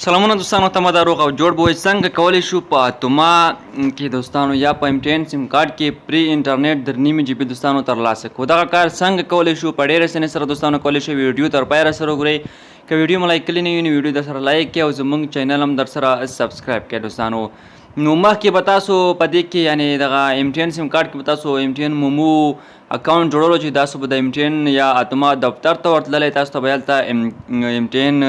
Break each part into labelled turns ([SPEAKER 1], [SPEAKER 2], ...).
[SPEAKER 1] سلامونه دوستانو ته مده روغ او جوړ به وي. څنګه کولی شو په اتوما کې دوستانو یا په MTN سیم کارت کې پری انټرنیټ در نیمې جی بي دوستانو ترلاسه کړو. دغه کار څنګه کولی شو په ډېرې اسانۍ سره دوستانو کولی شو. ویډیو تر پایه راسره وګورئ. که ویډیو مو لایک کړی نه وي نو ویډیو در سره لایک کړئ او زموږ چینل هم در سره سبسکرایب کړئ دوستانو. نو مخکې به تاسو په دې کې یعنې دغه MTN سیم کارت کې به تاسو MTN مومو اکاونټ جوړولو چې تاسو به د MTN یا اتوما دفتر ته ورتللی تاسو ته به هلته MTN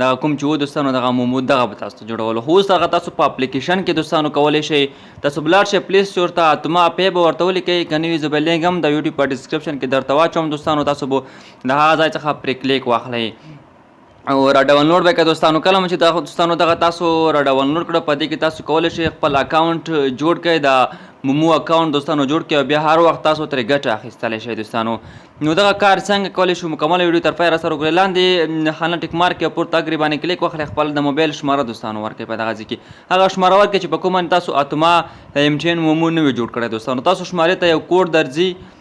[SPEAKER 1] دغه کوم چې و دوستانو دغه مومو دغه به تاسو ته جوړولو. خو اوس هغه تاسو په اپلیکیشن کې دوستانو کولی شئ. تاسو به لاړ شئ پلی سټور ته اتوما اپ به ورته ولیکئ. که نه وي زه به لینک هم د یوټیوب په ډسکرپشن کې درته واچوم دوستانو. تاسو به د هغه ځای څخه پرې کلیک واخلئ او را ډاونلوډ به کړئ دوستانو. کله مو چې دغه دوستانو دغه تاسو را ډاونلوډ کړه په دې کې تاسو کولی شئ خپل اکاونټ جوړ کړئ. د مومو اکاونټ دوستانو جوړ کړئ او بیا هر وخت تاسو ترې ګټه اخیستلی شئ دوستانو. نو دغه کار څنګه کولی شو مکمله ویډیو تر پایه راسره وګورئ. لاندې خانه ټیک مارک یا پورته اګرې باندې کلیک وکړئ. خپل د موبایل شماره دوستانو ورکړئ په دغه ځای کې. هغه شماره ورکړئ چې په کومه تاسو اتوما MTN مومو نوي جوړ کړی دوستانو. تاسو شمارې ته یو کوډ درځي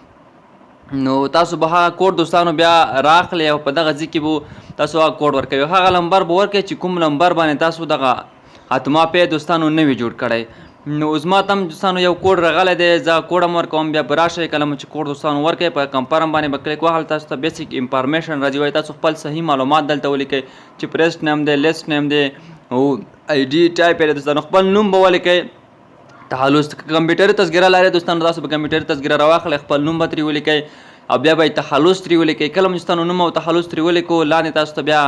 [SPEAKER 1] نو تاسو به هغه کوډ دوستانو بیا راخلئ او په دغه ځای کې به تاسو هغه کوډ ورکوئ. هغه نمبر به ورکړئ چې کوم نمبر باندې تاسو دغه اتوما پی دوستانو نوي جوړ کړی. نو زما ته هم دوستانو یو کوډ راغلی دی. زه کوډ هم ورکوم. بیا به راشئ کله مو چې کوډ دوستانو ورکړئ په کنفرم باندې به کلیک وهل تاسو ته بیسیک انفارمیشن راځي. وایي تاسو خپل صحیح معلومات دلته ولیکئ چې پریسټ نیم دی لیسټ نیم دی او ID ټایپ یې دوستانو. خپل نوم به ولیکئ. تخلص کمپیوټري تذکره لرئ دوستانو تاسو به کمپیوټري تذکره راواخلئ. خپل نوم به ترې ولیکئ او بیا به یې تخلص ترې ولیکئ. کله مو چې ستاسو نوم او تخلص ترې ولیکو لاندې تاسو ته بیا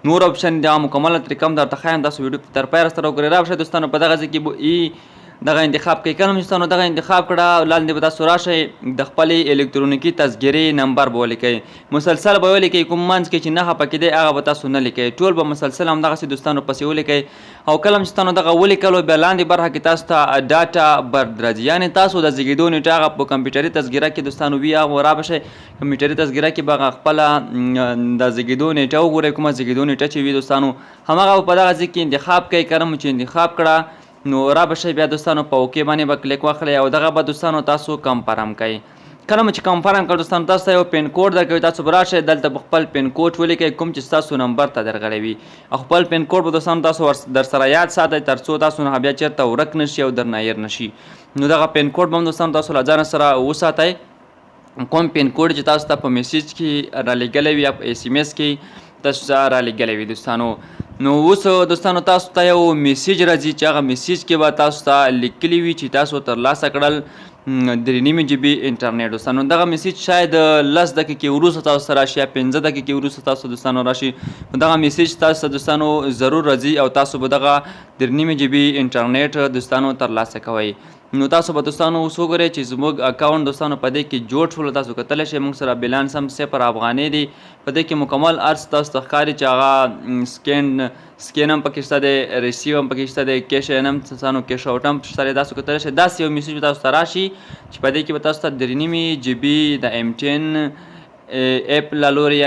[SPEAKER 1] نور اپشن دی مکمله طریقه هم درته ښایم. تاسو ویډیو تر پایه راسره وګورئ. راشئ دوستانو په دغه ځای کې به دغه انتخاب کوي. کله مو چې دغه انتخاب کړه لاندې به تاسو راشئ د خپلې الکترونیکي تذکرې نمبر به ولیکئ. مسلسل به ولیکئ. کوم منځ کې چې نښه پکې دی هغه به تاسو نه لیکئ. ټول به مسلسل همدغسې دوستانو پسې ولیکئ. او کله مو چې دغه ولیکلو بیا لاندې برخه کې تاسو ته ډاټا برد راځي. یعنې تاسو د زیږېدو نیټه هغه په کمپیوټري تذکره کې دوستانو وي هغه را به شئ. کمپیوټري تذکره کې به هغه خپله د زیږېدو نیټه وګورئ. کومه زیږېدو نیټه چې وي دوستانو همغه په دغه ځای کې انتخاب کوئ. کله مو چې انتخاب کړه نو را به شئ بیا دوستانو په اوکې باندې به کلیک واخلئ او دغه به دوستانو تاسو کنفرم کوئ. کله مو چې کنفرم کړ دوستانو تاسو ته یو پین کوډ درکوي. تاسو به راشئ دلته به خپل پین کوډ ولیکئ کوم چې ستاسو نمبر ته درغلی وي. خپل پین کوډ به دوستانو تاسو در سره یاد ساتئ تر څو تاسو نه بیا چېرته ورک نه شي او درنه هیر نه شي. نو دغه پین کوډ به هم دوستانو تاسو له ځانه سره وساتئ. کوم پین کوډ چې تاسو ته په میسیج کې رالیږلی وي یا په SMS کې تاسو ته رالیږلی وي دوستانو. نو اوس دوستانو تاسو ته یو میسیج راځي چې هغه میسیج کې به تاسو ته لیکلي وي چې تاسو ترلاسه کړل 3.5 GB انټرنیټ دوستانو. دغه میسیج شاید 10 دقیقې وروسته تاسو ته راشي یا 15 دقیقې وروسته تاسو دوستانو راشي. دغه میسیج تاسو ته دوستانو ضرور راځي او تاسو به دغه 3.5 GB انټرنیټ دوستانو ترلاسه کوئ. نو تاسو به دوستانو اوس وګورئ چې زموږ اکاونټ دوستانو په دې کې جوړ شولو. تاسو کتلی شئ موږ سره بیلانس هم 0 افغانۍ دی. په دې کې مکمل ارز تاسو ته ښکاري چې هغه سکین هم پکې شته دی ریسیو هم پکې شته دی کیش ان هم دوستانو کیش آوټ هم شته دی. تاسو کتلی شئ داسې یو میسیج به تاسو ته راشي چې په دې کې به تاسو ته 3.5 GB د MTN اپ له لورې